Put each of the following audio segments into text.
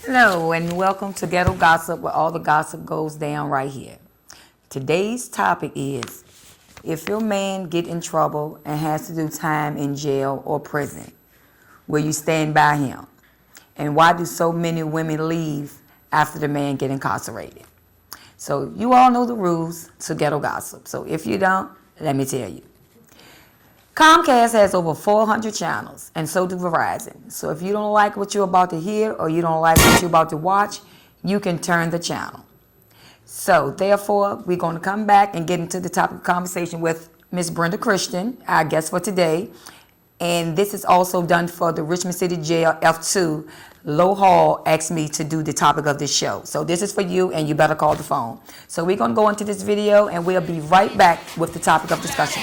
Hello, and welcome to Ghetto Gossip, where all the gossip goes down right here. Today's topic is, if your man get in trouble and has to do time in jail or prison, will you stand by him? And why do so many women leave after the man get incarcerated? So you all know the rules to Ghetto Gossip. So if you don't, let me tell you. Comcast has over 400 channels, and so do Verizon. So if you don't like what you're about to hear or you don't like what you're about to watch, you can turn the channel. So therefore, we're going to come back and get into the topic of conversation with Miss Brenda Christian, our guest for today. And this is also done for the Richmond City Jail F2. Low Hall asked me to do the topic of this show. So this is for you, and you better call the phone. So we're going to go into this video, and we'll be right back with the topic of discussion.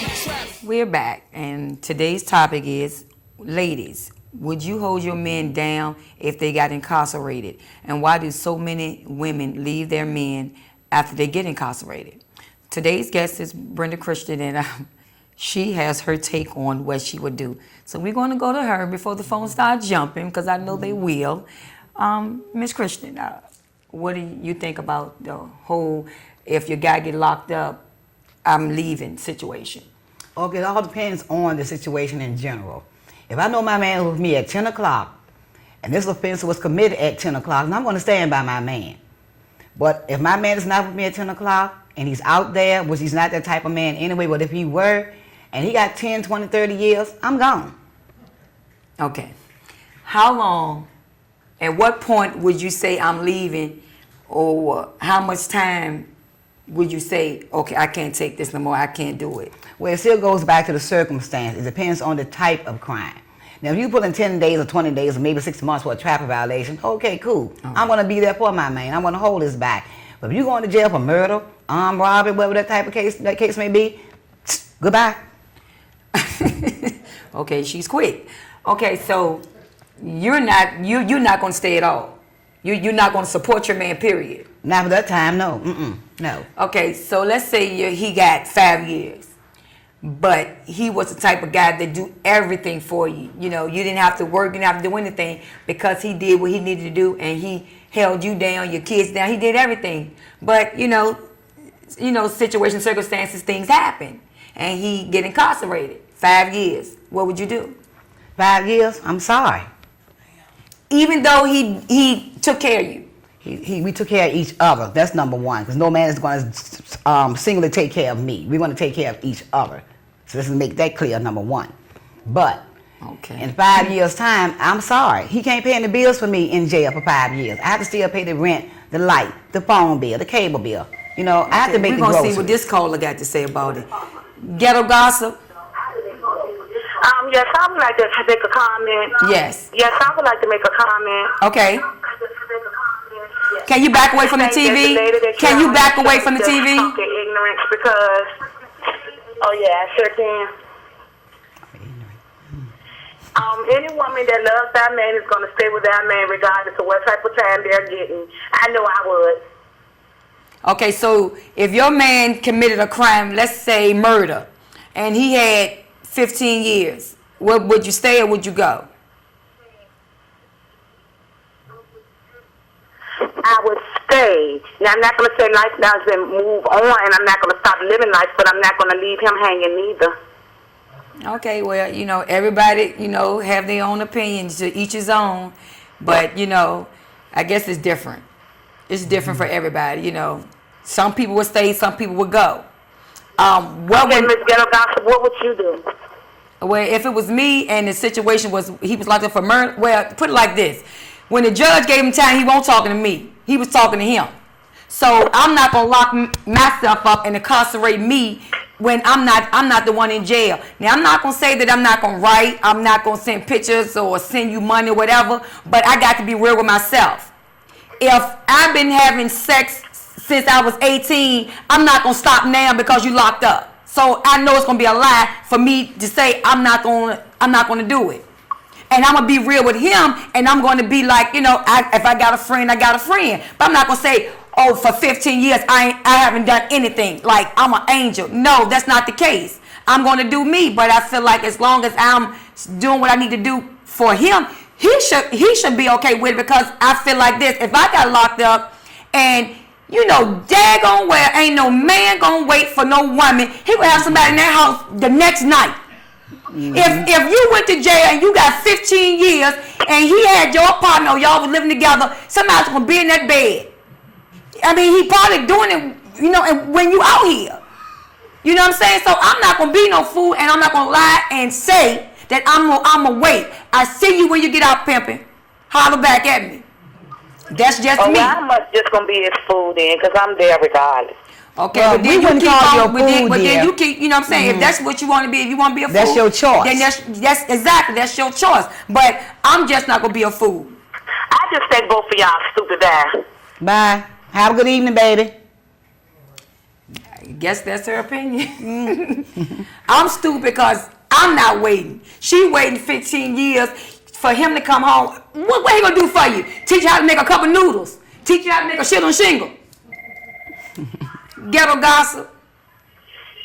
We're back, and today's topic is, ladies, would you hold your men down if they got incarcerated? And why do so many women leave their men after they get incarcerated? Today's guest is Brenda Christian, and she has her take on what she would do. So we're going to go to her before the phone starts jumping, because I know they will. Miss Christian, what do you think about the whole, if your guy get locked up, I'm leaving situation? Okay, it all depends on the situation in general. If I know my man was with me at 10 o'clock, and this offense was committed at 10 o'clock, then I'm going to stand by my man. But if my man is not with me at 10 o'clock, and he's out there, which he's not that type of man anyway, but if he were, and he got 10, 20, 30 years, I'm gone. Okay. How long, at what point would you say I'm leaving, or how much time would you say, okay, I can't take this no more, I can't do it? Well, it still goes back to the circumstance. It depends on the type of crime. Now, if you put in 10 days or 20 days or maybe 6 months for a traffic violation, okay, cool. I'm going to be there for my man. I'm going to hold his back. But if you're going to jail for murder, armed robbery, whatever that case may be, goodbye. Okay, she's quick. Okay, so you're not going to stay at all. You're not going to support your man, period. Not for that time, no. No. Okay, so let's say he got 5 years, but he was the type of guy that do everything for you. You know, you didn't have to work, you didn't have to do anything, because he did what he needed to do, and he held you down, your kids down. He did everything. But you know, situations, circumstances, things happen, and he get incarcerated. 5 years. What would you do? 5 years? I'm sorry. Even though he took care of you. We took care of each other. That's number one, because no man is going to singly take care of me. We want to take care of each other. So let's make that clear, number one. But in 5 years' time, I'm sorry. He can't pay any bills for me in jail for 5 years. I have to still pay the rent, the light, the phone bill, the cable bill. You know, I have to make the groceries. We're going to see what this caller got to say about it. Ghetto Gossip. Yes, I would like to make a comment. Yes. Yes, I would like to make a comment. Okay. Can you back away from the TV? Can you back away from the TV? Ignorance, because, oh yeah, I sure can. Any woman that loves that man is going to stay with that man regardless of what type of time they're getting. I know I would. Okay, so if your man committed a crime, let's say murder, and he had 15 years, would you stay or would you go? I would stay. Now, I'm not going to say life doesn't move on, and I'm not going to stop living life, but I'm not going to leave him hanging either. Okay, well, everybody, have their own opinions, to each his own. But, I guess it's different. It's different for everybody, Some people would stay, some people would go. Miss Ghetto Gossip, what would you do? Well, if it was me and the situation was he was locked up for murder, well, put it like this. When the judge gave him time, he wasn't talking to me. He was talking to him. So I'm not going to lock myself up and incarcerate me when I'm not the one in jail. Now, I'm not going to say that I'm not going to write. I'm not going to send pictures or send you money or whatever. But I got to be real with myself. If I've been having sex since I was 18, I'm not going to stop now because you locked up. So I know it's going to be a lie for me to say I'm not going to do it. And I'm going to be real with him, and I'm going to be like, if I got a friend, I got a friend. But I'm not going to say, oh, for 15 years, I haven't done anything. Like, I'm an angel. No, that's not the case. I'm going to do me, but I feel like as long as I'm doing what I need to do for him, he should be okay with it, because I feel like this: if I got locked up and daggone well ain't no man gonna wait for no woman, he would have somebody in that house the next night. If you went to jail and you got 15 years and he had your partner, or y'all was living together, somebody's gonna be in that bed. I mean, he probably doing it, and when you out here. You know what I'm saying? So I'm not gonna be no fool, and I'm not gonna lie and say that I'm gonna wait. I see you when you get out pimping. Holler back at me. That's just me. Well, I'm just gonna be his fool then, because I'm there regardless. Okay, well, but then you keep on, but dear. then you keep, you know what I'm saying? If that's what you want to be, if you want to be a fool, that's your choice. Then that's exactly, that's your choice. But I'm just not gonna be a fool. I just say both of y'all stupid ass. Bye. Have a good evening, baby. I guess that's her opinion. I'm stupid because I'm not waiting. She waiting 15 years for him to come home. What he gonna do for you? Teach you how to make a cup of noodles. Teach you how to make a shit on shingle. Ghetto Gossip.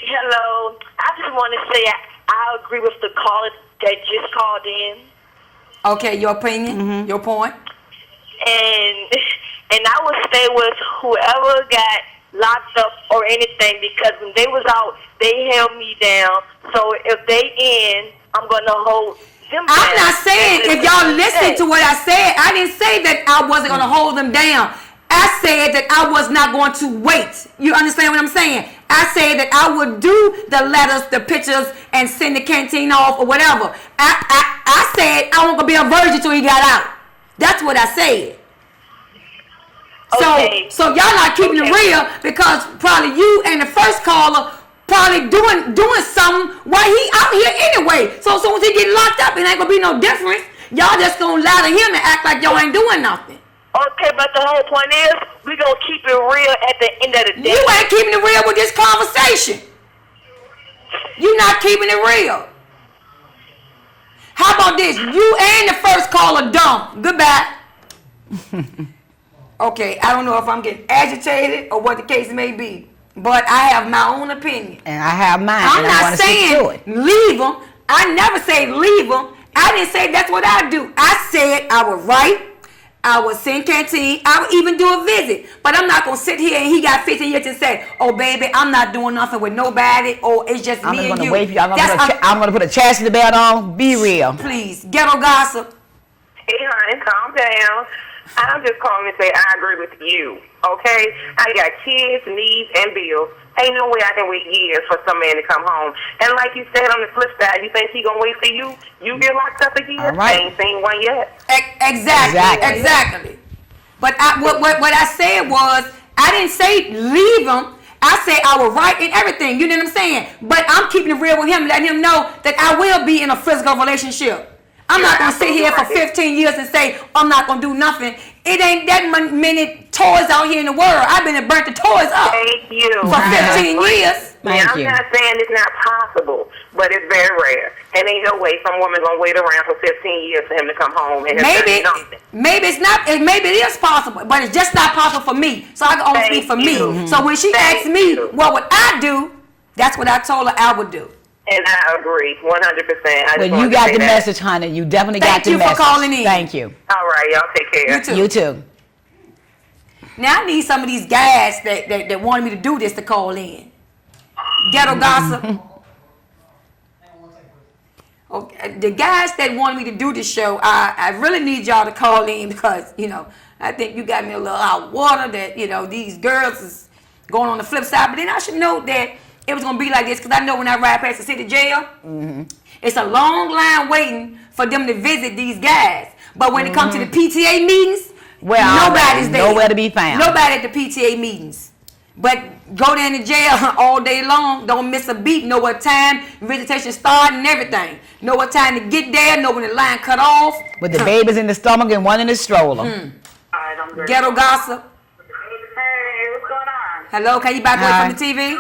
Hello. I just want to say I agree with the caller that just called in. Okay, your opinion, your point. And I would stay with whoever got locked up or anything, because when they was out, they held me down. So if they in, I'm gonna hold them down. I'm not saying, if y'all listen to what I said, I didn't say that I wasn't gonna hold them down. I said that I was not going to wait. You understand what I'm saying? I said that I would do the letters, the pictures, and send the canteen off or whatever. I said I wasn't gonna be a virgin till he got out. That's what I said. Okay. So y'all not keeping it real, because probably you and the first caller probably doing something while he out here anyway. So as soon as he get locked up, it ain't gonna be no difference. Y'all just gonna lie to him and act like y'all ain't doing nothing. Okay, but the whole point is, we gonna keep it real at the end of the day. You ain't keeping it real with this conversation. You not keeping it real. How about this? You and the first caller dumb. Goodbye. Okay, I don't know if I'm getting agitated or what the case may be, but I have my own opinion. And I have mine. I'm not saying leave them. I never say leave them. I didn't say that's what I do. I said I would write, I would send canteen, I would even do a visit. But I'm not going to sit here and he got 15 years and say, oh, baby, I'm not doing nothing with nobody, or it's just me and you. I'm going to put a chastity belt on. Be real. Please, Ghetto Gossip. Hey, honey, calm down. I'm just calling to say I agree with you, okay? I got kids, needs, and bills. Ain't no way I can wait years for some man to come home. And like you said, on the flip side, you think he gonna wait for you? You get locked up a year? All right. Ain't seen one yet. Exactly. But what I said was, I didn't say leave him. I said I will write and everything. You know what I'm saying? But I'm keeping it real with him, letting him know that I will be in a physical relationship. I'm not going to sit here for 15 years and say I'm not going to do nothing. It ain't that many toys out here in the world. I've been and burnt the toys up. Thank you. For 15 years. I'm not saying it's not possible, but it's very rare. And ain't no way some woman going to wait around for 15 years for him to come home and maybe it's not. Maybe it is possible, but it's just not possible for me. So I can only speak for me. So when she asked me what would I do, that's what I told her I would do. And I agree, 100%. Well, you got the message, honey. You definitely got the message. Thank you for calling in. Thank you. All right, y'all take care. You too. Now I need some of these guys that wanted me to do this to call in. Ghetto Gossip. Okay, the guys that wanted me to do this show, I really need y'all to call in, because, I think you got me a little hot water that, these girls is going on the flip side. But then I should know that it was going to be like this, because I know when I ride past the city jail, it's a long line waiting for them to visit these guys. But when it comes to the PTA meetings, nobody's there. Nowhere to be found. Nobody at the PTA meetings. But go down to jail all day long, don't miss a beat, know what time visitation starting and everything. Know what time to get there, know when the line cut off. With the babies in the stomach and one in the stroller. All right, I'm good. Ghetto Gossip. Hey, what's going on? Hello, can you back away from the TV?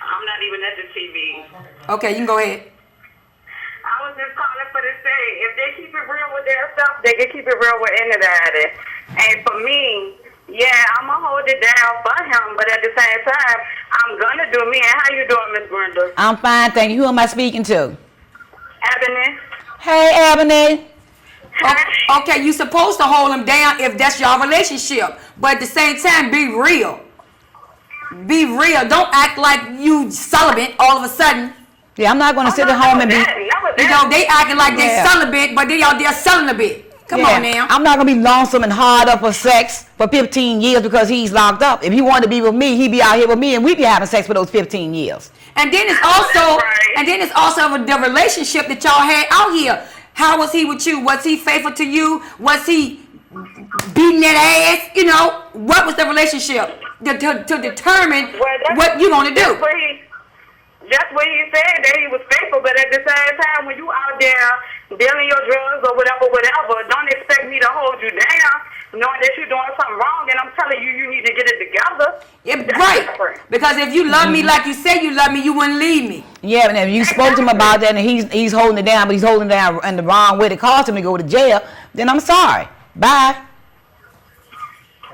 I'm not even at the TV. Okay, you can go ahead. I was just calling for to say, if they keep it real with their stuff, they can keep it real with anybody. And for me, I'm going to hold it down for him, but at the same time, I'm going to do me. And how you doing, Miss Brenda? I'm fine, thank you. Who am I speaking to? Ebony. Hey, Ebony. Okay, you supposed to hold him down if that's your relationship. But at the same time, be real. Be real. Don't act like you celibate all of a sudden. Yeah, I'm not going to sit at home and be... You know, they acting like they celibate, but they out there selling a bit. Come on now. I'm not going to be lonesome and hard up for sex for 15 years because he's locked up. If he wanted to be with me, he'd be out here with me and we'd be having sex for those 15 years. And then it's also the relationship that y'all had out here. How was he with you? Was he faithful to you? Was he beating that ass? You know, what was the relationship to determine what you want to do? That's what he said, that he was faithful, but at the same time, when you out there dealing your drugs or whatever, don't expect me to hold you down, knowing that you're doing something wrong, and I'm telling you, you need to get it together. Yeah, right. Because if you love me like you say you love me, you wouldn't leave me. Yeah, and if you spoke to him about that and he's holding it down, but he's holding it down in the wrong way that caused him to go to jail, then I'm sorry. Bye.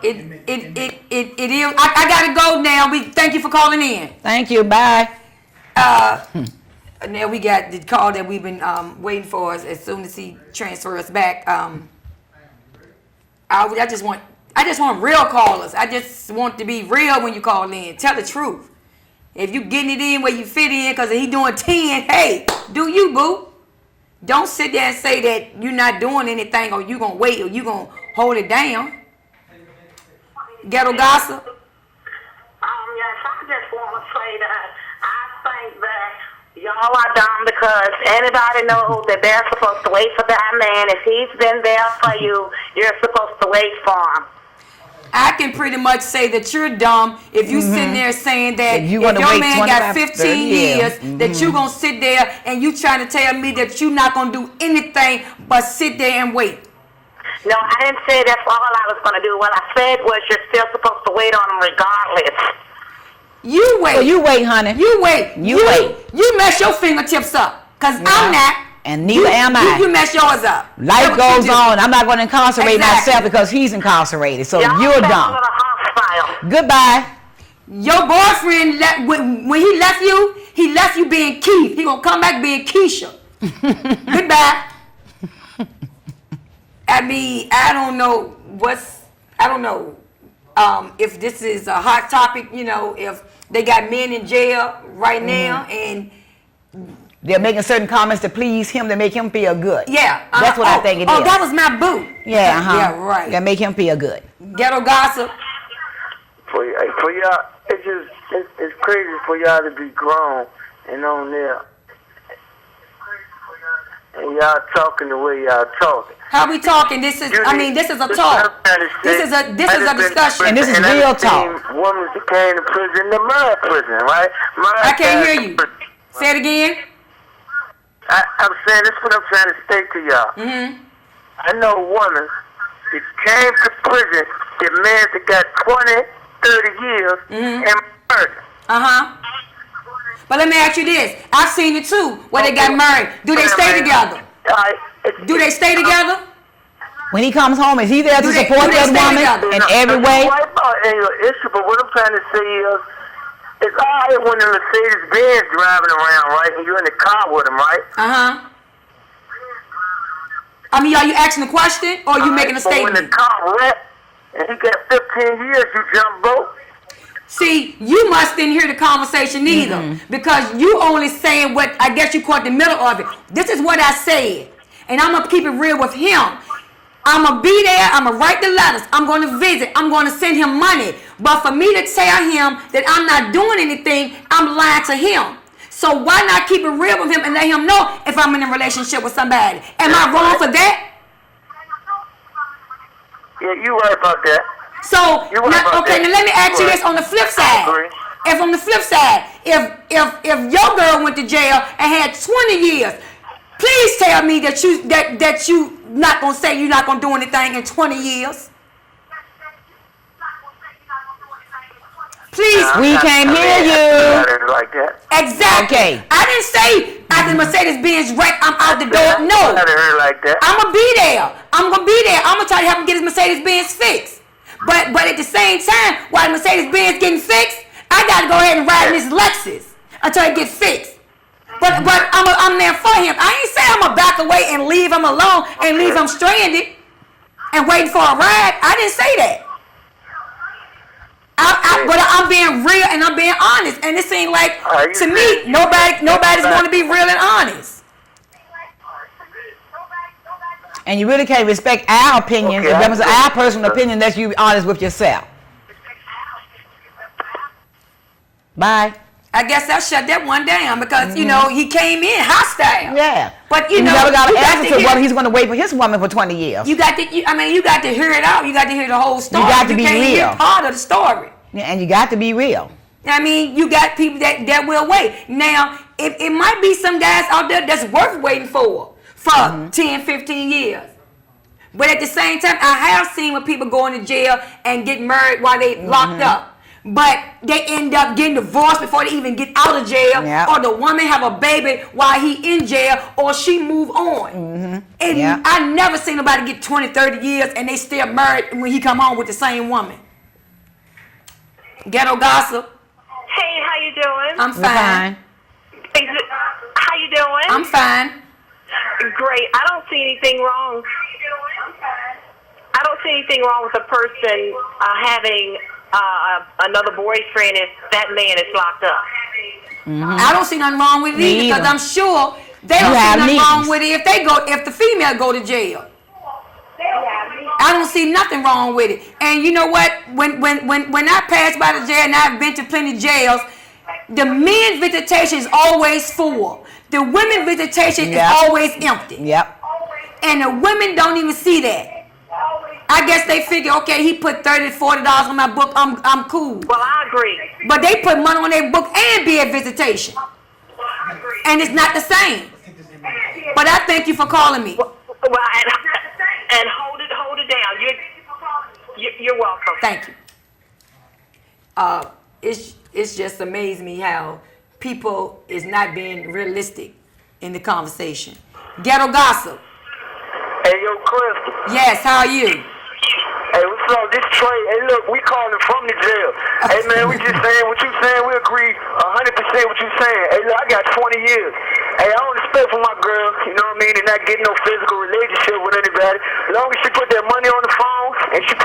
It is. I gotta go now. We thank you for calling in. Thank you. Bye. Now we got the call that we've been waiting for us. As soon as he transfers us back, I just want real callers. I just want to be real when you call in. Tell the truth. If you getting it in where you fit in, because he doing 10, hey, do you, boo? Don't sit there and say that you're not doing anything, or you gonna wait, or you gonna hold it down. Ghetto Gossip. Yes, I just want to say that I think that y'all are dumb because anybody knows that they're supposed to wait for that man. If he's been there for you, you're supposed to wait for him. I can pretty much say that you're dumb if you sitting there saying that if your man got 15 years, that you going to sit there and you trying to tell me that you're not going to do anything but sit there and wait. No, I didn't say that's all I was going to do. What I said was you're still supposed to wait on him regardless. You wait. So you wait, honey. You wait. You wait. You mess your fingertips up. Because I'm not. And neither am I. You mess yours up. Life goes on. I'm not going to incarcerate myself because he's incarcerated. So you're dumb. Goodbye. Your boyfriend, when he left you being Keith. He going to come back being Keisha. Goodbye. I mean, I don't know if this is a hot topic, you know, if they got men in jail right now and they're making certain comments to please him to make him feel good. Yeah. That's what I think it is. Oh, that was my boo. Yeah, Yeah, right. That make him feel good. Ghetto Gossip. For y'all, it's crazy for y'all to be grown and on there. And y'all talking the way y'all talking. How we talking? This is a talk. This is a discussion. And this is real talk. Women that came to prison, the mud prison, right? I can't hear you. Say it again. I'm saying, this is what I'm trying to state to y'all. Mm-hmm. I know a woman that came to prison, that man that got 20, 30 years, and murdered. Uh-huh. But let me ask you this. I've seen it too, where they got married. Do they stay together? Do they stay together? When he comes home, is he there to support that woman in every way? Issue, but what I'm trying to say is, it's all right when the Mercedes-Benz driving around, right, and you're in the car with him, right? Uh-huh. I mean, are you asking a question, or are you making a statement? When the car wrecked, and he got 15 years, you jump boat. See, you must didn't hear the conversation either, because you only saying what, I guess you caught the middle of it. This is what I said, and I'm going to keep it real with him. I'm going to be there, I'm going to write the letters, I'm going to visit, I'm going to send him money. But for me to tell him that I'm not doing anything, I'm lying to him. So why not keep it real with him and let him know if I'm in a relationship with somebody? Am I wrong for that? Yeah, you right about that. So, now let me ask you this on the flip side. If on the flip side, if your girl went to jail and had 20 years, please tell me that you not gonna say you're not gonna do anything in 20 years. Please, we can't hear you. Like that. Exactly. Okay. I didn't say after Mercedes-Benz wreck, I'm out the door. No. Like that. I'm gonna be there. I'm gonna try to help him get his Mercedes-Benz fixed. But at the same time, while Mercedes-Benz getting fixed, I gotta go ahead and ride in this Lexus until it gets fixed. But I'm there for him. I ain't saying I'm gonna back away and leave him alone and leave him stranded and waiting for a ride. I didn't say that. But I'm being real and I'm being honest. And it seems like to me nobody's going to be real and honest. And you really can't respect our opinions, if that was our personal opinion, unless you be honest with yourself. Bye. I guess I shut that one down because you know he came in hostile. Yeah. But you know, never got to answer to whether he's going to wait for his woman for 20 years. You got to. You got to hear it out. You got to hear the whole story. You got to be can't real. Hear part of the story. Yeah, and you got to be real. I mean, you got people that will wait. Now, it might be some guys out there that's worth waiting for 10, 15 years. But at the same time, I have seen when people go into jail and get married while they locked up. But they end up getting divorced before they even get out of jail. Yep. Or the woman have a baby while he in jail, or she move on. And I never seen nobody get 20, 30 years and they still married when he come home with the same woman. Ghetto Gossip. Hey, how you doing? I'm fine. How you doing? I'm fine. Great. I don't see anything wrong. I don't see anything wrong with a person having another boyfriend if that man is locked up. I don't see nothing wrong with it either because I'm sure they don't see nothing wrong with it if the female go to jail. I don't see nothing wrong with it. And you know what? When I pass by the jail and I've been to plenty jails, the men's visitation is always full. The women's visitation is always empty. Yep. And the women don't even see that. I guess they figure, okay, he put $30, $40 on my book, I'm cool. Well, I agree. But they put money on their book and be at visitation. And it's not the same. But I thank you for calling me. Well, and hold it down. You're welcome. Thank you. It's just amazed me how people is not being realistic in the conversation. Ghetto Gossip. Hey, yo, Crystal. Yes, how are you? Hey, what's up? This Trey. Hey, look, we calling from the jail. Hey, man, we just saying what you saying. We agree 100% what you saying. Hey, look, I got 20 years. Hey, I don't expect from my girl, you know what I mean, and not getting no physical relationship with anybody. As long as she put that money on the phone and she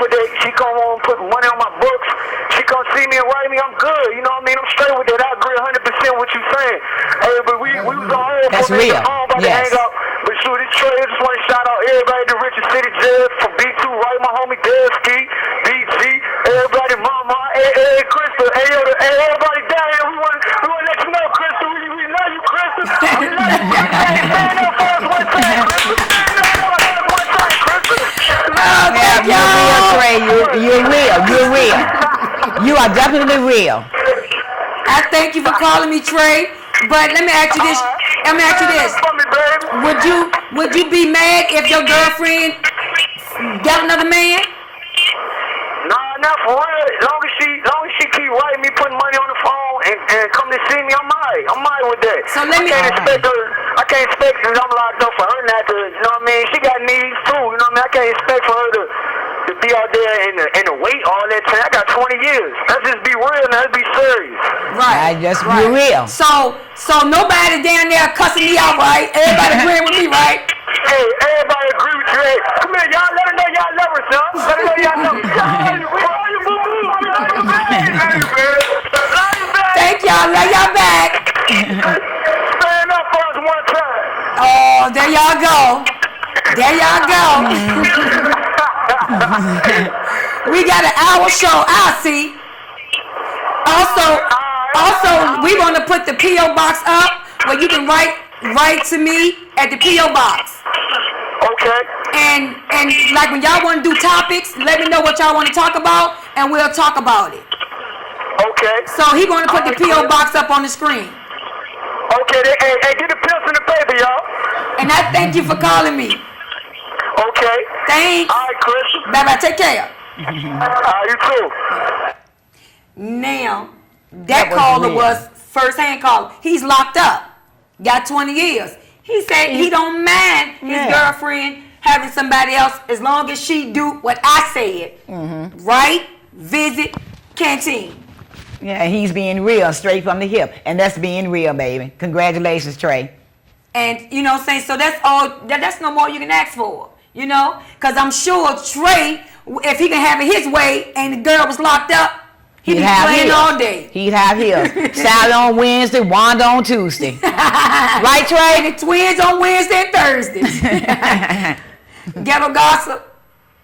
come home and put money on my books, she come see me and write me, I'm good. You know what I mean? I'm straight with that. I agree 100% what you saying. Hey, but we was on hold That's for a minute. real. About to hang out. But shoot, this Trey, I just want to shout out everybody in the Richard City Jail for B2, right? My homie Devski, BG, everybody, Mama, hey, Crystal, hey, everybody down here. We want to let you know, Crystal, we love you, Crystal. We love you, Crystal. Stand up for us one time, Crystal. Stand up for us one time, Crystal. You're real. You are definitely real. I thank you for calling me, Trey. But let me ask you this. Would you be mad if your girlfriend got another man? Nah, not for real. As long as she keep writing me, putting money on the phone and come to see me, I'm alright with that. So let me. I can't expect that I'm locked up for her not to. You know what I mean? She got needs too. You know what I mean? I can't expect for her to be out there and to wait all that time. I got 20 years. Let's just be real and let's be serious. Right. Just be real. So nobody down there cussing me out, right? Everybody agreeing with me, right? Hey, everybody agree with you. Hey, come here, y'all. Let her know y'all love her, son. Let her know y'all love her. Thank y'all. Love y'all back. Stand up for us one time. Oh, there y'all go. We got an hour show. I see. Also, we want to put the P.O. box up where you can write to me at the P.O. box. Okay. And like when y'all want to do topics, let me know what y'all want to talk about, and we'll talk about it. Okay. So he going to put the P.O. box up on the screen. Okay. Hey, get the pills in the paper, y'all. And I thank you for calling me. Okay. Thanks. All right, Chris. Bye-bye. Take care. You too. Now, that caller was first-hand caller. He's locked up. Got 20 years. He said he don't mind his girlfriend having somebody else as long as she do what I said. Right? Visit canteen. Yeah, he's being real, straight from the hip. And that's being real, baby. Congratulations, Trey. And, you know what I'm saying? So that's all, that's no more you can ask for, you know? Because I'm sure Trey, if he can have it his way and the girl was locked up, he'd be playing all day. He'd have his. Sally on Wednesday, Wanda on Tuesday. Right, Trey? And the twins on Wednesday and Thursdays. Ghetto Gossip.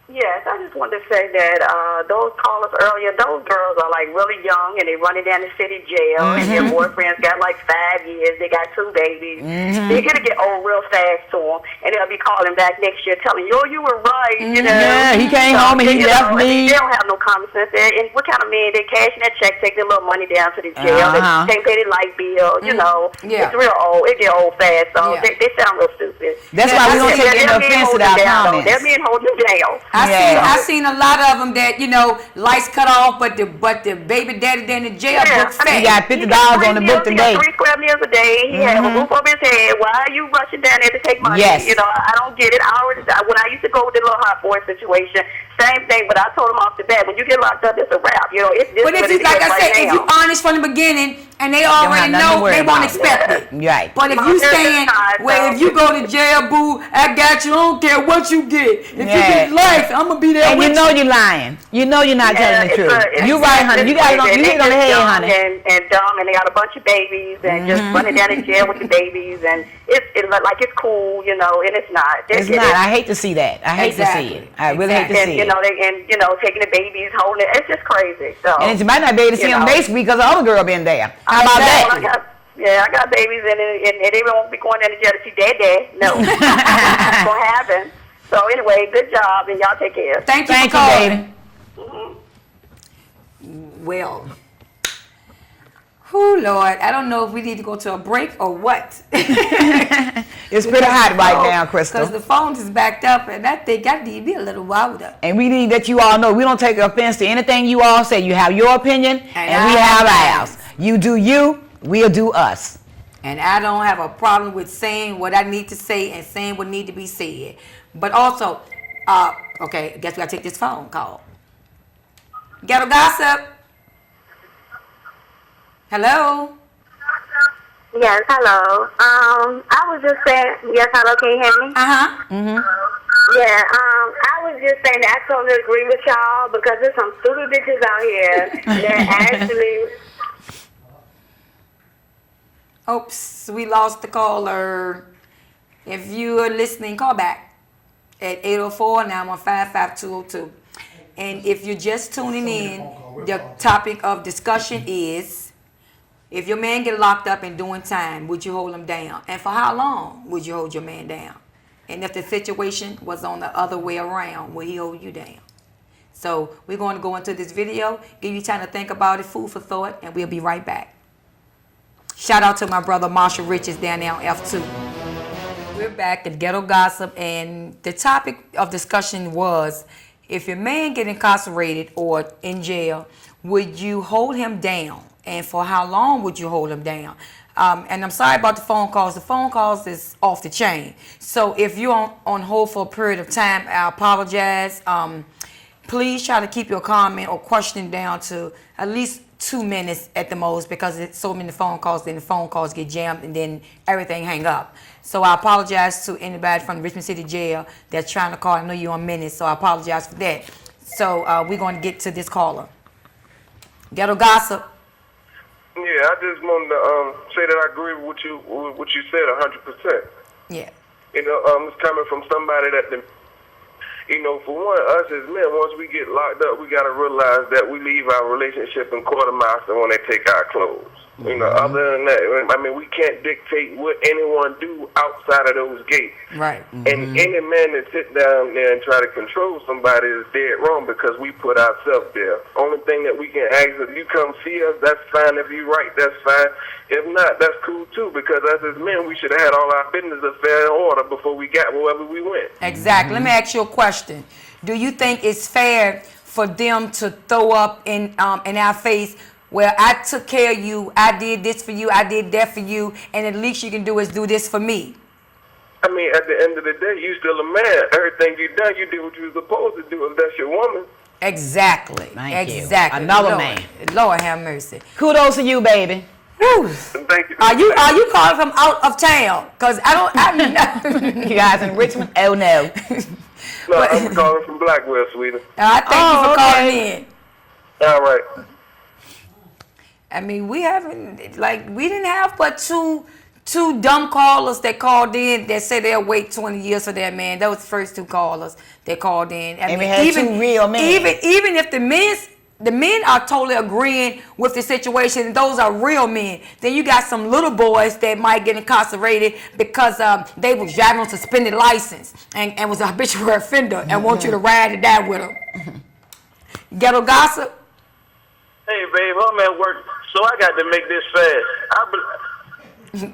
Yes, I just wanted to say that those callers earlier, those girls are like really young and they're running down the city jail and their boyfriends got like 5 years. They got 2 babies. They're going to get old real fast to them and they'll be calling back next year telling you, oh, you were right, you know. Yeah, he came home and he left me. They don't have no common sense there. And what kind of men, they cash that check, take their little money down to the jail. They can't pay their light bill, you know. Yeah. It's real old. It get old fast. So Yeah. they sound real stupid. That's why we don't take any offense to our comments. They're being holding down. I seen a lot of them that, you know, lights cut off, but the baby daddy then in jail book fat. He got $50 on the book today. He got 3 square meals a day. He had a roof over his head. Why are you rushing down there to take money? Yes. You know, I don't get it. When I used to go with the little hot boy situation, same thing, but I told him off the bat, when you get locked up, it's a wrap. You know, it's this. But if you, like I said, if you honest from the beginning and they already know, they won't expect it. Right. But if you saying, well, if you go to jail, boo, I got you, I don't care what you get. If you get life, I'm going to be there and with you. And you know you're lying. You know you're not telling the truth. You're right, honey. You got it on, you hit it on the head, honey. And dumb, and they got a bunch of babies, and just running down in jail with the babies, and it's like it's cool, you know, and it's not. It's not. I hate to see that. I hate to see it. I really hate to see it. You know, taking the babies, holding it. It's just crazy. So, and you might not be able to see them next week because the other girl been there. How about that? I got babies, and they won't be going down to jail to see dad. No. That's going to happen. So, anyway, good job, and y'all take care. Thank you for calling. Well, whoo, Lord, I don't know if we need to go to a break or what. It's pretty hot right now, Crystal. Because the phones is backed up, and I think I need to be a little louder. And we need that you all know we don't take offense to anything you all say. You have your opinion, and we have ours. You do you, we'll do us. And I don't have a problem with saying what I need to say and saying what need to be said. But also, okay, I guess we got to take this phone call. Ghetto Gossip. Hello? Yes, hello. I was just saying, yes, hello, can you hear me? Yeah, I was just saying that I totally agree with y'all because there's some stupid bitches out here that actually... Oops, we lost the caller. If you are listening, call back at 804-915-5202. And if you're just tuning in, the topic of discussion is, if your man get locked up and doing time, would you hold him down? And for how long would you hold your man down? And if the situation was on the other way around, would he hold you down? So we're going to go into this video, give you time to think about it, food for thought, and we'll be right back. Shout out to my brother Marshall Richards down there on F2. We're back at Ghetto Gossip, and the topic of discussion was, if your man get incarcerated or in jail, would you hold him down? And for how long would you hold him down? And I'm sorry about the phone calls. The phone calls is off the chain. So if you're on hold for a period of time, I apologize. Please try to keep your comment or question down to at least 2 minutes at the most, because it's so many phone calls, then the phone calls get jammed and then everything hang up. So I apologize to anybody from the Richmond City Jail that's trying to call. I know you're on minutes, so I apologize for that. So we're going to get to this caller. Ghetto Gossip. Yeah, I just wanted to say that I agree with what you said 100%. Yeah. You know, it's coming from somebody that, you know, for one, us as men, once we get locked up, we got to realize that we leave our relationship in quartermaster when they take our clothes. You know, other than that, I mean, we can't dictate what anyone do outside of those gates. Right. And any man that sit down there and try to control somebody is dead wrong, because we put ourselves there. Only thing that we can ask, if you come see us, that's fine. If you right, that's fine. If not, that's cool too, because us as men, we should have had all our business affairs in order before we got wherever we went. Exactly. Let me ask you a question. Do you think it's fair for them to throw up in our face, well, I took care of you, I did this for you, I did that for you, and at least you can do is do this for me? I mean, at the end of the day, you still a man. Everything you done, you did what you was supposed to do if that's your woman. Exactly. Thank you. Exactly. Another Lord, man. Lord have mercy. Kudos to you, baby. Whew. Thank you. Are you calling from out of town? Cause I You guys in Richmond? Oh no. No, I'm calling from Blackwell, sweetie. thank you for calling in. All right. I mean, we didn't have but two dumb callers that called in that said they'll wait 20 years for their man. That was the first two callers that called in. And we had two real men. Even if the men are totally agreeing with the situation, and those are real men, then you got some little boys that might get incarcerated because they was driving on suspended license and was a habitual offender and want you to ride or die with them. Ghetto Gossip? Hey, babe, I'm at work, so I got to make this fast.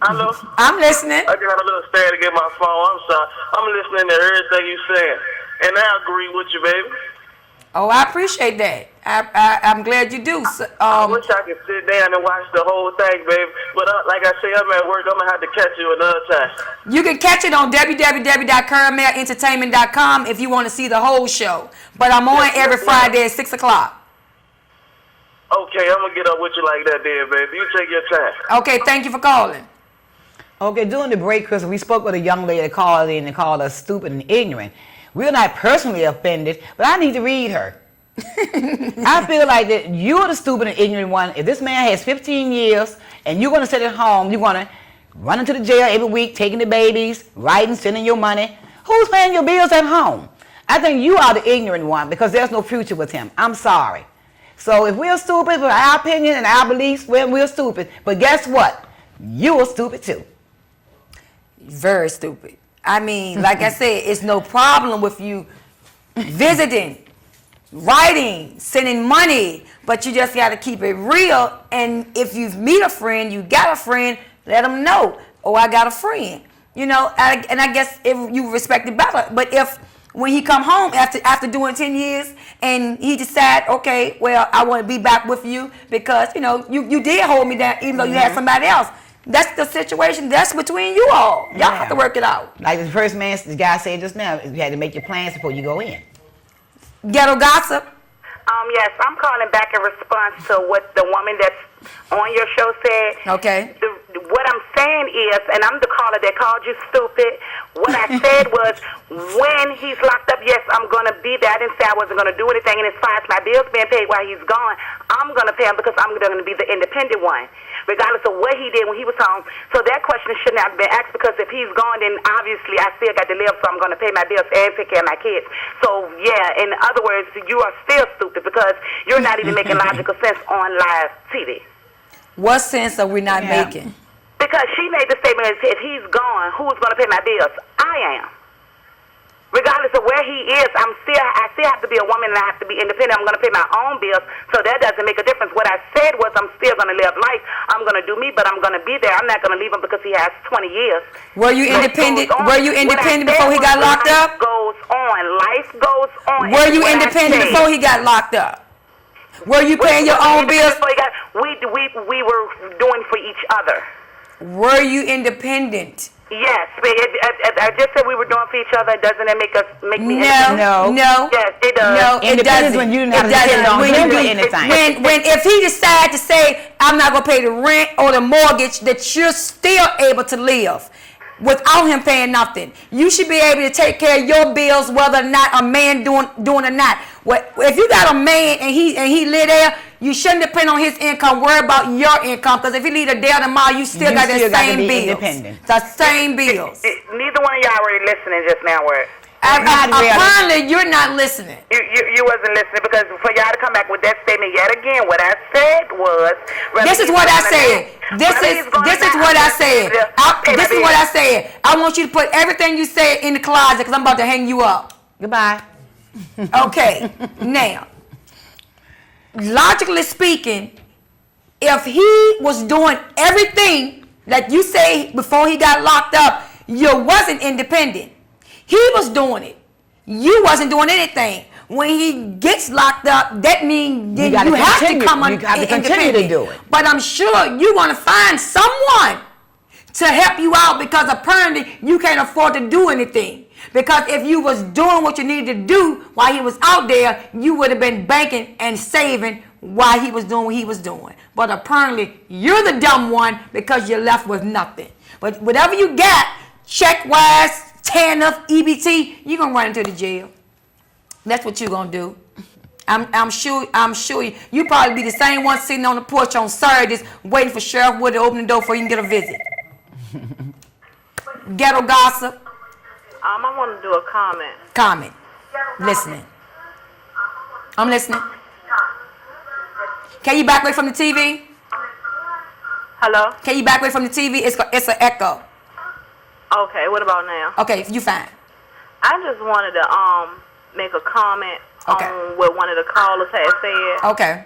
Hello? I'm listening. I got a little static in my phone. I'm sorry. I'm listening to everything you're saying, and I agree with you, baby. Oh, I appreciate that. I'm glad you do. So, I wish I could sit down and watch the whole thing, baby. But like I say, I'm at work. I'm going to have to catch you another time. You can catch it on www.KaramelEntertainment.com if you want to see the whole show. But I'm on every Friday at 6 o'clock. Okay, I'm going to get up with you like that then, baby. You take your time. Okay, thank you for calling. Okay, during the break, Chris, we spoke with a young lady that called in and called us stupid and ignorant. We're not personally offended, but I need to read her. I feel like that you're the stupid and ignorant one. If this man has 15 years and you're going to sit at home, you're going to run into the jail every week, taking the babies, writing, sending your money. Who's paying your bills at home? I think you are the ignorant one because there's no future with him. I'm sorry. So if we're stupid for our opinion and our beliefs, we're stupid. But guess what? You're stupid too. Very stupid. I mean, like I said, it's no problem with you visiting, writing, sending money, but you just got to keep it real. And if you meet a friend, you got a friend, let them know, oh, I got a friend. You know, and I guess if you respect it better. But if when he come home after doing 10 years and he decide, okay, well, I want to be back with you because, you know, you did hold me down even though you had somebody else. That's the situation. That's between you all. Y'all have to work it out. Like the first man, the guy said just now, you had to make your plans before you go in. Ghetto Gossip? Yes, I'm calling back in response to what the woman that's on your show said. Okay. What I'm saying is, and I'm the caller that called you stupid, what I said was when he's locked up, yes, I'm going to be there. I didn't say I wasn't going to do anything, and as far as my bills being paid while he's gone, I'm going to pay him because I'm going to be the independent one, regardless of what he did when he was home. So that question should not have been asked because if he's gone, then obviously I still got to live, so I'm going to pay my bills and take care of my kids. So, yeah, in other words, you are still stupid because you're not even making logical sense on live TV. What sense are we not making? Because she made the statement, if he's gone, who's going to pay my bills? I am. Regardless of where he is, I still have to be a woman and I have to be independent. I'm going to pay my own bills, so that doesn't make a difference. What I said was I'm still going to live life. I'm going to do me, but I'm going to be there. I'm not going to leave him because he has 20 years. Were you independent? Were you independent before he got locked up? Life goes on. Life goes on. Were you independent before he got locked up? Were you paying your own bills? We were doing for each other. Were you independent? Yes, I just said we were doing for each other. Doesn't it make me independent? No. Yes, it does. No, it doesn't. When you didn't have to depend on him for anything. When if he decides to say, I'm not going to pay the rent or the mortgage, that you're still able to live without him paying nothing. You should be able to take care of your bills whether or not a man doing or not. If you got a man and he live there, you shouldn't depend on his income. Worry about your income, because if you leave a day or tomorrow, you still got the same bills. The same bills. Neither one of y'all already listening just now. Where apparently you're not listening. You wasn't listening, because for y'all to come back with that statement yet again, what I said was. This is what I said. This is what I said. This is what I said. I want you to put everything you said in the closet because I'm about to hang you up. Goodbye. Okay, now, logically speaking, if he was doing everything like you say before he got locked up, you wasn't independent. He was doing it. You wasn't doing anything. When he gets locked up, that means you have to come on. You have to continue to do it. But I'm sure you're going to find someone to help you out, because apparently you can't afford to do anything. Because if you was doing what you needed to do while he was out there, you would have been banking and saving while he was doing what he was doing. But apparently, you're the dumb one because you're left with nothing. But whatever you got, check-wise, TANF, EBT, you're going to run into the jail. That's what you're going to do. I'm sure you probably be the same one sitting on the porch on Saturdays waiting for Sheriff Wood to open the door before you can get a visit. Ghetto Gossip. I want to do a comment. Comment. Listening. I'm listening. Can you back away from the TV? Hello? Can you back away from the TV? It's an echo. Okay, what about now? Okay, you fine. I just wanted to make a comment on what one of the callers had said. Okay.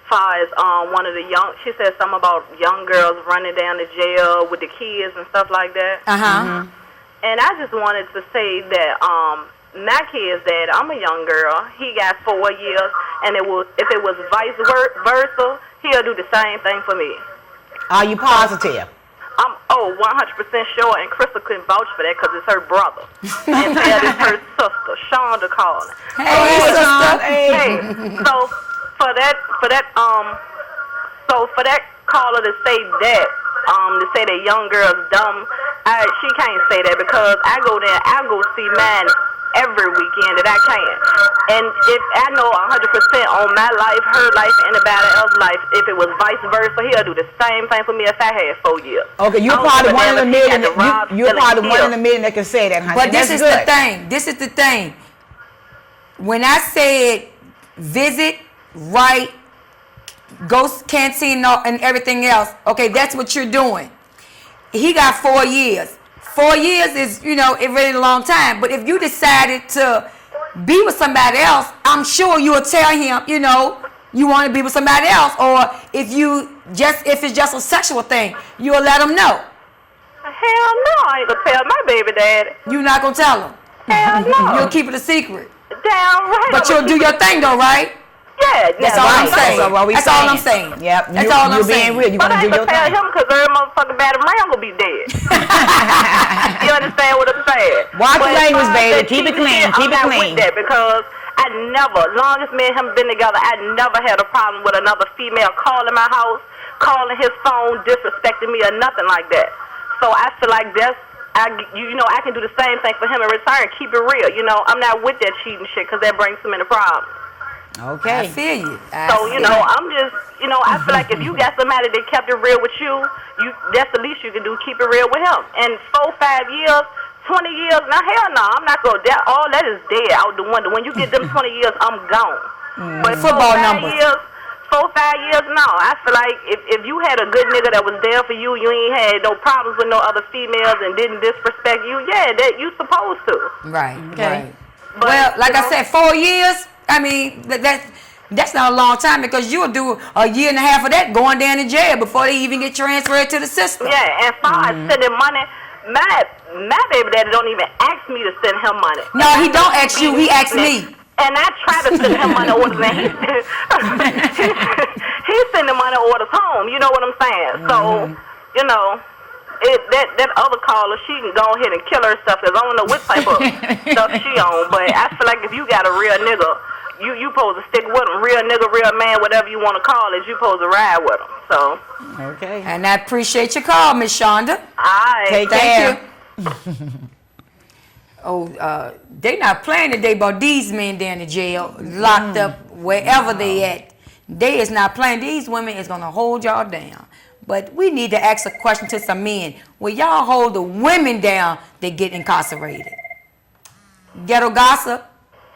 Far as one of the she said something about young girls running down to jail with the kids and stuff like that. And I just wanted to say that my kid's dad, I'm a young girl. He got 4 years, and if it was vice versa, he'll do the same thing for me. Are you positive? I'm 100% sure, and Crystal couldn't vouch for that because it's her brother. And that is her sister, Shonda calling. Hey, sister. Hey. So for that caller to say that, to say that young girl's dumb, she can't say that because I go see mine every weekend that I can. And if I know 100% on my life, her life, and anybody else's life, if it was vice versa, he'll do the same thing for me if I had 4 years. Okay, you're probably one in a million. You're probably one in a million that can say that, honey. But this is the thing. This is the thing. When I said visit, write, go canteen and everything else, okay, that's what you're doing. He got 4 years. 4 years is, it really a long time. But if you decided to be with somebody else, I'm sure you'll tell him, you want to be with somebody else. Or if it's just a sexual thing, you'll let him know. Hell no, I ain't gonna tell my baby daddy. You're not gonna tell him. Hell no. You'll keep it a secret. Damn right. But you'll do your thing though, right? Yeah, that's all I'm saying. That's all I'm saying. Yep. That's all I'm saying. You're gonna do your thing. But I ain't gonna tell him because every motherfucking bad man gonna be dead. You understand what I'm saying? Watch the language, baby. Keep it clean. Keep it clean. With that because I never, long as me and him been together, I never had a problem with another female calling my house, calling his phone, disrespecting me or nothing like that. So I feel like I can do the same thing for him in return. Keep it real. I'm not with that cheating shit because that brings so many problems. Okay. I feel you. I'm just, I feel like if you got somebody that kept it real with you, that's the least you can do, keep it real with him. And 4, 5 years, 20 years, now hell no, I'm not going to, all that is dead out the window. When you get them 20 years, I'm gone. But football numbers. 4, 5 years, no. I feel like if you had a good nigga that was there for you, you ain't had no problems with no other females and didn't disrespect you, that you supposed to. Right, okay. Right. But, well, like I said, 4 years, I mean, that's not a long time because you'll do a year and a half of that going down to jail before they even get transferred to the system. Yeah, and far as sending money, my baby daddy don't even ask me to send him money. No, he don't ask you, he asks me. And I try to send him money orders and he's sending money orders home, you know what I'm saying? So, that other caller, she can go ahead and kill herself because I don't know what type of stuff she on. But I feel like if you got a real nigga, you supposed to stick with him. Real nigga, real man, whatever you want to call it, you supposed to ride with him. So. Okay. And I appreciate your call, Miss Shonda. Take care. They not playing today about these men down in jail, locked up wherever they at. They is not playing. These women is gonna hold y'all down. But we need to ask a question to some men. Will y'all hold the women down that get incarcerated? Ghetto Gossip.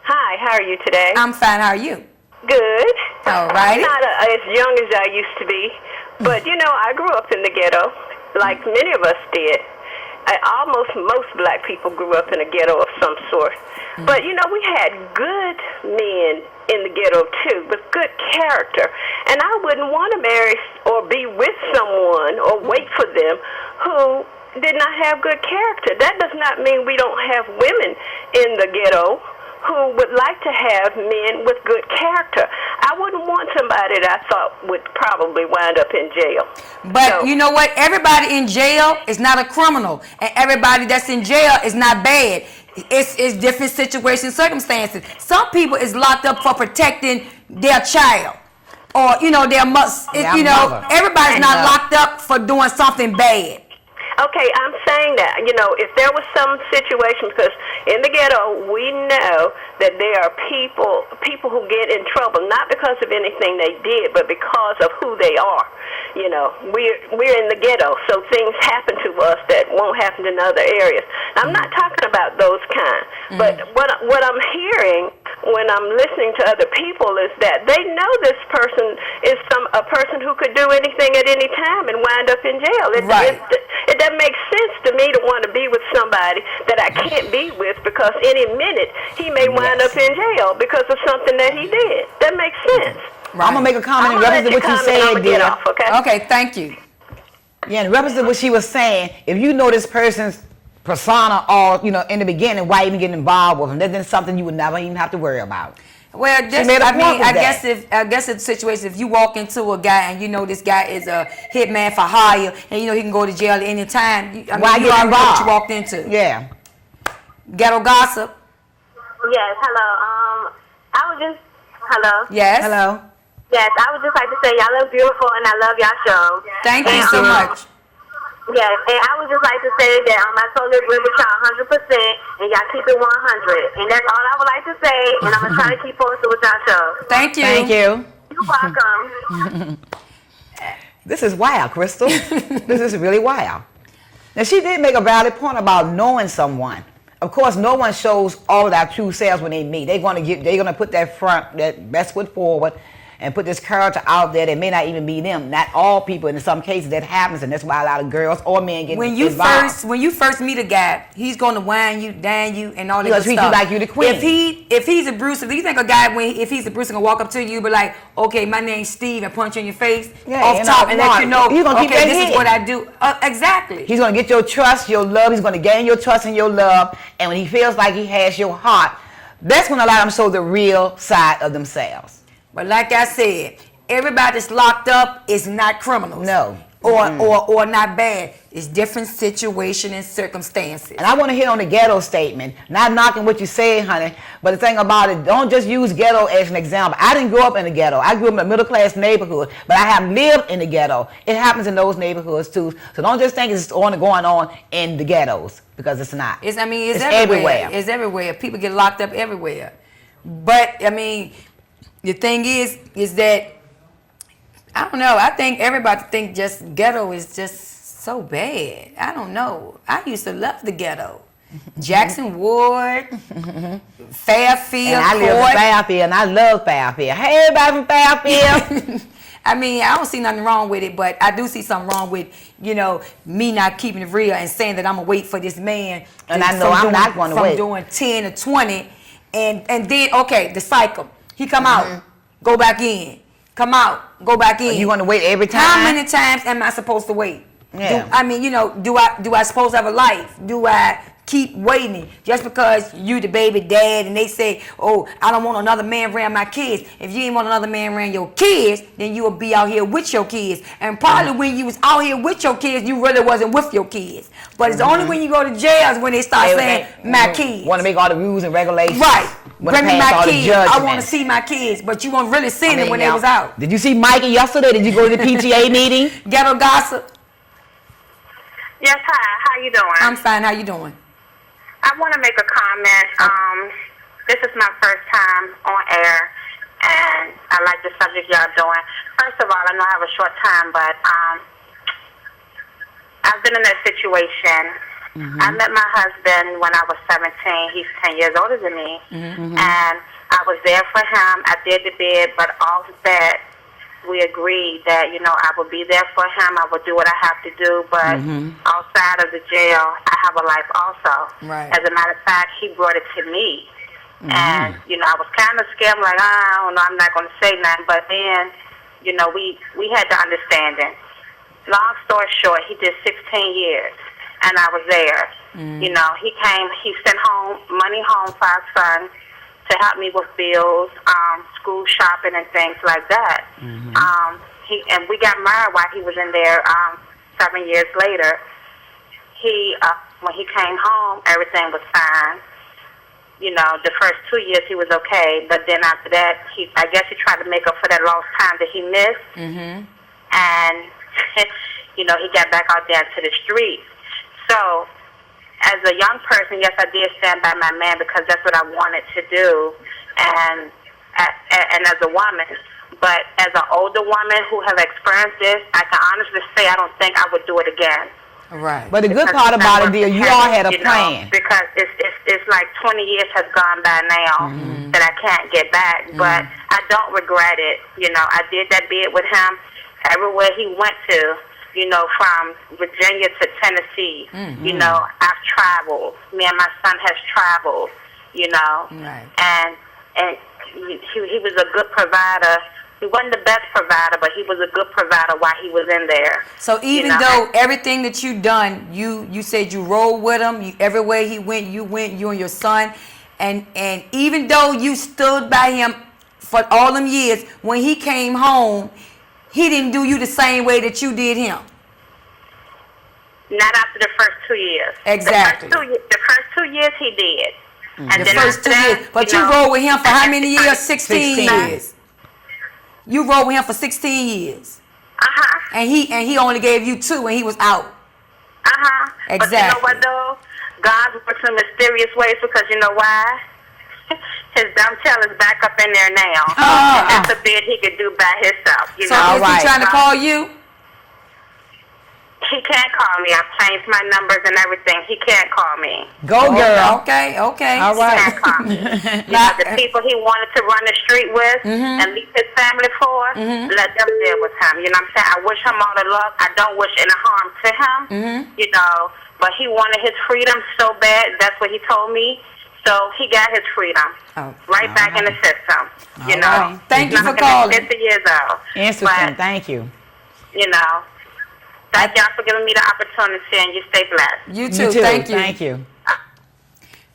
Hi, how are you today? I'm fine. How are you? Good. All righty. I'm not as young as I used to be, but I grew up in the ghetto, like many of us did. Most black people grew up in a ghetto of some sort. But, we had good men in the ghetto, too, with good character. And I wouldn't want to marry or be with someone or wait for them who did not have good character. That does not mean we don't have women in the ghetto who would like to have men with good character. I I wouldn't want somebody that I thought would probably wind up in jail. But you know what? Everybody in jail is not a criminal, and everybody that's in jail is not bad. It's different situations, circumstances. Some people is locked up for protecting their child, or their mother. Everybody's not locked up for doing something bad. Okay, I'm saying that, if there was some situation, because in the ghetto, we know that there are people who get in trouble, not because of anything they did, but because of who they are. We're in the ghetto, so things happen to us that won't happen in other areas. Now, I'm not talking about those kind, but what I'm hearing when I'm listening to other people is that they know this person is a person who could do anything at any time and wind up in jail. It doesn't make sense to me to want to be with somebody that I can't be with because any minute he may wind up in jail because of something that he did. That makes sense. Right. I'm going to make a comment in reference to what you said, dear. Okay, thank you. Yeah, in reference to what she was saying, if you know this person's persona or, in the beginning, why even get involved with them? That's something you would never even have to worry about. Well, I guess it's a situation. If you walk into a guy and you know this guy is a hitman for hire, and you know he can go to jail at any time. You already know what you walked into. Yeah. Ghetto Gossip. Yes. Hello. Hello. Yes. Hello. Yes. I would just like to say y'all look beautiful and I love y'all show. Thank you so much. Yes, and I would just like to say that I totally agree with y'all 100%, and y'all keep it 100. And that's all I would like to say, and I'm going to try to keep posted with y'all show. Thank you. Thank you. You're welcome. This is wild, Crystal. This is really wild. Now, she did make a valid point about knowing someone. Of course, no one shows all of their true selves when they meet. They're going to put that best foot forward and put this character out there that may not even be them. Not all people, in some cases that happens, and that's why a lot of girls or men get involved. When you first meet a guy, he's going to whine you, dine you, and all that stuff. He'll treat you like you the queen. If he's abusive, do you think a guy, if he's abusive, gonna walk up to you, be like, okay, my name's Steve, and punch you in your face off top and let you know, okay, this is what I do. Exactly. He's going to get your trust, your love. He's going to gain your trust and your love. And when he feels like he has your heart, that's when a lot of them show the real side of themselves. But like I said, everybody that's locked up is not criminals. No. Or not bad. It's different situation and circumstances. And I want to hit on the ghetto statement. Not knocking what you say, honey, but the thing about it, don't just use ghetto as an example. I didn't grow up in the ghetto. I grew up in a middle-class neighborhood, but I have lived in the ghetto. It happens in those neighborhoods, too. So don't just think it's only going on in the ghettos, because it's not. It's everywhere. It's everywhere. People get locked up everywhere. But, the thing is that, I don't know, I think everybody think just ghetto is just so bad. I don't know. I used to love the ghetto. Jackson Ward, Fairfield, and I live in Fairfield, and I love Fairfield. Hey, everybody from Fairfield. I don't see nothing wrong with it, but I do see something wrong with, me not keeping it real and saying that I'm going to wait for this man. And I know I'm not going to wait. From doing 10 or 20, and then, okay, the cycle. He come out, go back in. Come out, go back in. You want to wait every time? How many times am I supposed to wait? Yeah. Do I supposed to have a life? Do I keep waiting just because you the baby dad and they say, oh, I don't want another man around my kids? If you ain't want another man around your kids, then you will be out here with your kids. And probably when you was out here with your kids, you really wasn't with your kids. But it's only when you go to jail is when they start saying, my kids. Want to make all the rules and regulations. Right. Bring me my kids. I want to see my kids. But you weren't really seeing them when they was out. Did you see Mikey yesterday? Did you go to the PTA meeting? Ghetto Gossip. Yes, hi. How you doing? I'm fine. How you doing? I want to make a comment. This is my first time on air, and I like the subject y'all doing. First of all, I know I have a short time, but I've been in that situation. I met my husband when I was 17. He's 10 years older than me, and I was there for him. I did the bid, but all that we agreed that, I would be there for him. I would do what I have to do, but outside of the jail, I have a life also. Right. As a matter of fact, he brought it to me. And, I was kind of scared. I'm like, I don't know, I'm not going to say nothing. But then, we had the understanding. Long story short, he did 16 years, and I was there. He came, he sent money home for our son to to help me with bills, school shopping, and things like that. And we got married while he was in there. 7 years later, when he came home, everything was fine. You know, the first 2 years he was okay, but then after that, I guess he tried to make up for that lost time that he missed. And, you know, he got back out there to the streets. So, as a young person, yes, I did stand by my man because that's what I wanted to do, and as a woman. But as an older woman who have experienced this, I can honestly say I don't think I would do it again. Right. But the good part about it, dear, you all had a plan. Because it's like 20 years has gone by now that I can't get back. But I don't regret it. You know, I did that bid with him everywhere he went to. You know, from Virginia to Tennessee. You know, I've traveled. Me and my son has traveled. You know, and he was a good provider. He wasn't the best provider, but he was a good provider while he was in there. So even though everything that you done, you said you rolled with him, everywhere he went, you and your son, and even though you stood by him for all them years, when he came home, he didn't do you the same way that you did him. Not after the first 2 years. Exactly. The first 2 years he did. And the then first 2 years. But you rolled with him for how many years? 16 years. You rolled with him for 16 years. And he only gave you 2 when he was out. Exactly. But you know what though? God works in mysterious ways because you know why? His dumb tail is back up in there now. And that's a bid he could do by himself. You know? Is he trying to call you? He can't call me. I've changed my numbers and everything. He can't call me. Go, girl. Okay. All right. He can't call me. You know, the people he wanted to run the street with and leave his family for, let them deal with him. You know what I'm saying? I wish him all the luck. I don't wish any harm to him. You know, but he wanted his freedom so bad. That's what he told me. So he got his freedom right back in the system. You know. Thank you for calling. 50 years old. Interesting. Thank you. You know. Thank y'all for giving me the opportunity, and you stay blessed. You too. Thank you. Thank you.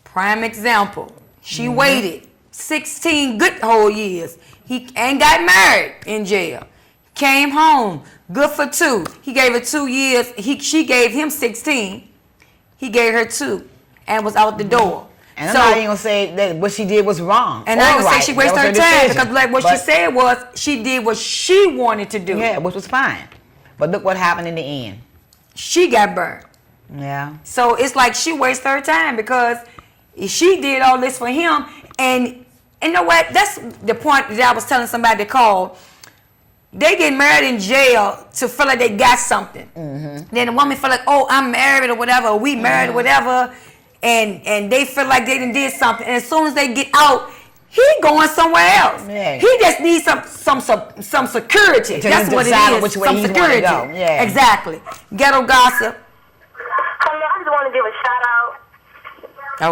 Prime example. She waited 16 good whole years. He ain't got married in jail. Came home. Good for 2. He gave her 2 years. She gave him 16. He gave her 2 and was out the door. And I'm not even going to say that what she did was wrong. And I ain't going to say she wasted her time because like what she said was she did what she wanted to do. Yeah, which was fine. But look what happened in the end. She got burned. Yeah. So it's like she wasted her time because she did all this for him. And you know what? That's the point that I was telling somebody to call. They get married in jail to feel like they got something. Then the woman feel like, oh, I'm married or whatever, or we married or whatever. And they feel like they done did something. And as soon as they get out, he going somewhere else. Yeah. He just needs some security. That's what it is. Which way some security. Go. Yeah. Exactly. Ghetto Gossip. Hello, I just want to give a shout out.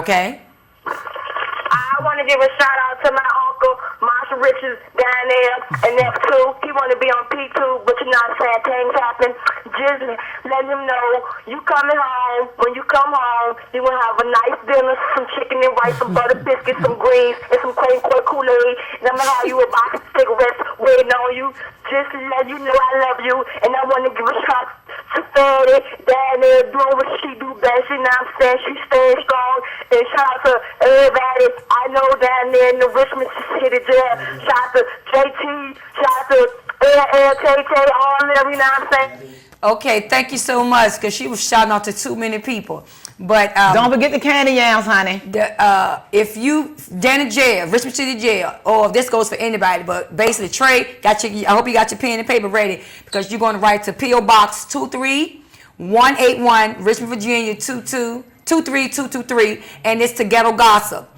Okay. I want to give a shout out to my uncle, Marshall Richards, down there in F2. He want to be on P2, but you know what I'm saying, things happen. Just let him know you coming home. When you come home, you going to have a nice dinner, some chicken and rice, some butter biscuits, some greens, and some cream Kool-Aid. And I'm going to have you a box of cigarettes waiting on you. Just to let you know I love you. And I want to give a shout to Fanny down there doing what she do best. You know what I'm saying? She stays strong. And shout out to everybody I know down there in the Richmond City jail. Shout out to JT. Shout out to LKK, all of them. You know what I'm saying? Okay, thank you so much, because she was shouting out to too many people. But don't forget the candy yams, honey. If you down in jail, Richmond City Jail, or this goes for anybody, but basically Trey, I hope you got your pen and paper ready, because you're going to write to P.O. Box 23181, Richmond, Virginia 23223, and it's to Ghetto Gossip.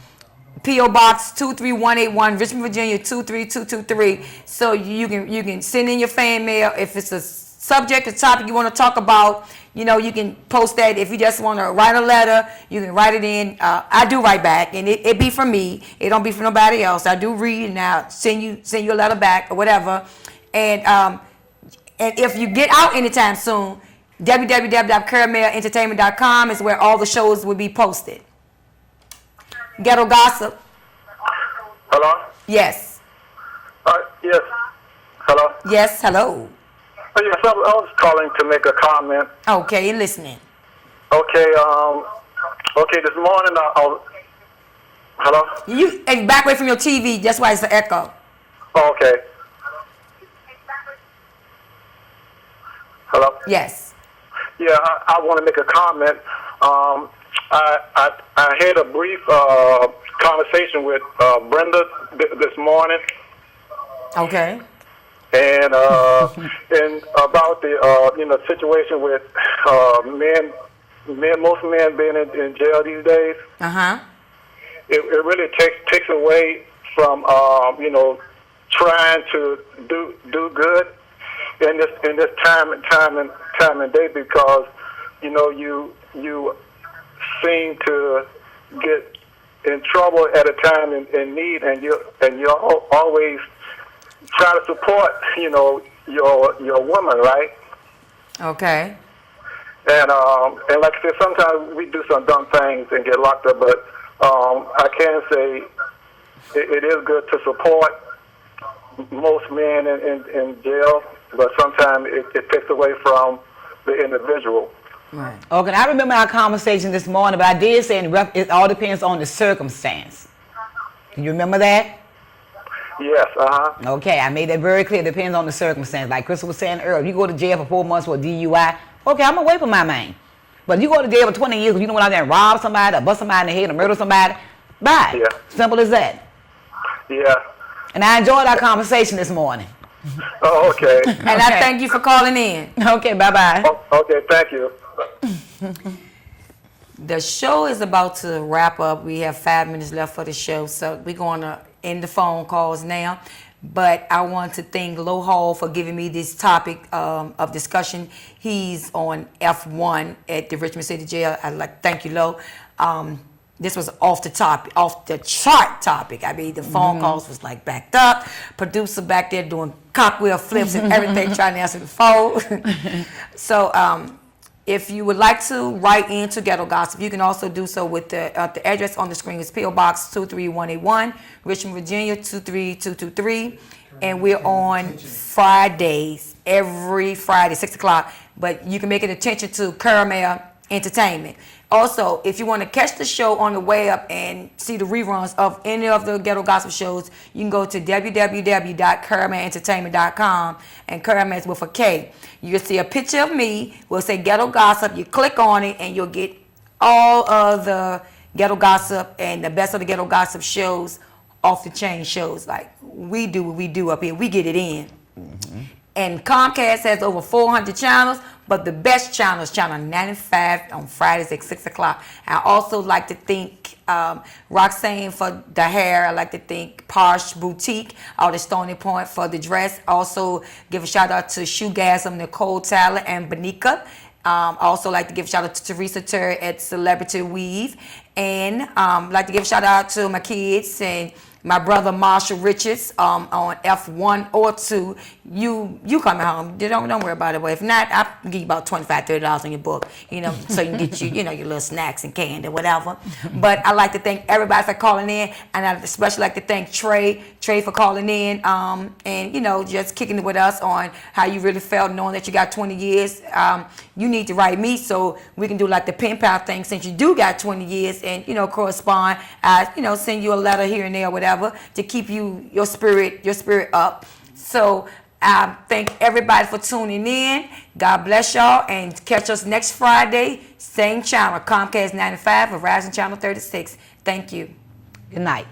P.O. Box 23181, Richmond, Virginia 23223. So you can send in your fan mail if it's a subject or topic you want to talk about. You know, you can post that. If you just want to write a letter, you can write it in. I do write back, and it be from me. It don't be from nobody else. I do read, and I'll send you a letter back or whatever. And if you get out anytime soon, www.KaramelEntertainment.com is where all the shows will be posted. Ghetto Gossip. Yes. Yes. Hello? Yes, hello. Yes, I was calling to make a comment. Okay, listening. Okay, this morning hello? You back away from your TV, that's why it's an echo. Okay. Hello? Yes. Yeah, I want to make a comment. I had a brief conversation with Brenda this morning. Okay. And about the situation with most men being in jail these days. It really takes away from trying to do good in this time and day, because you seem to get in trouble at a time in need, and you always try to support your woman, right? Okay. And like I said, sometimes we do some dumb things and get locked up, but I can say it is good to support most men in jail, but sometimes it takes away from the individual. Right. Okay, I remember our conversation this morning, but I did say it all depends on the circumstance. Do you remember that? Yes, Okay, I made that very clear. It depends on the circumstance. Like Crystal was saying earlier, you go to jail for 4 months for a DUI, okay, I'm away from my man. But you go to jail for 20 years because you don't went out there and rob somebody or bust somebody in the head or murder somebody, bye. Yeah. Simple as that. Yeah. And I enjoyed our conversation this morning. Oh, okay. And I thank you for calling in. Okay, bye-bye. Okay, thank you. The show is about to wrap up. We have 5 minutes left for the show, so we're going to end the phone calls now. But I want to thank Lo Hall for giving me this topic of discussion. He's on F1 at the Richmond City Jail. I'd like to thank you, Lo. This was off the chart topic. I mean, the phone calls was like backed up. Producer back there doing cockwheel flips and everything, trying to answer the phone. So if you would like to write into Ghetto Gossip, you can also do so with the address on the screen. Is P.O. Box 23181, Richmond, Virginia 23223. And we're on Fridays, every Friday, 6 o'clock. But you can make an attention to KaramelEntertainment. Also, if you want to catch the show on the way up and see the reruns of any of the Ghetto Gossip shows, you can go to www.KaramelEntertainment.com, and Karamel is with a K. You'll see a picture of me. We'll say Ghetto Gossip. You click on it, and you'll get all of the Ghetto Gossip and the best of the Ghetto Gossip shows, off the chain shows. Like we do what we do up here. We get it in. And Comcast has over 400 channels, but the best channel is channel 95 on Fridays at 6 o'clock. I also like to thank Roxanne for the hair. I like to thank Posh Boutique out of Stony Point for the dress. Also give a shout out to Shoegasm, Nicole Tyler, and Benika. Also like to give a shout out to Teresa Terry at Celebrity Weave. And like to give a shout out to my kids and my brother Marshall Richards on F1 or 2. You coming home. Don't worry about it. But if not, I'll give you about $25-$30 on your book, so you can get you, your little snacks and candy or whatever. But I like to thank everybody for calling in, and I especially like to thank Trey for calling in, and just kicking it with us on how you really felt knowing that you got 20 years. You need to write me so we can do like the pen pal thing since you do got 20 years and correspond. I send you a letter here and there or whatever to keep your spirit up. So I thank everybody for tuning in. God bless y'all, and catch us next Friday, same channel, Comcast 95, Verizon channel 36. Thank you. Good night.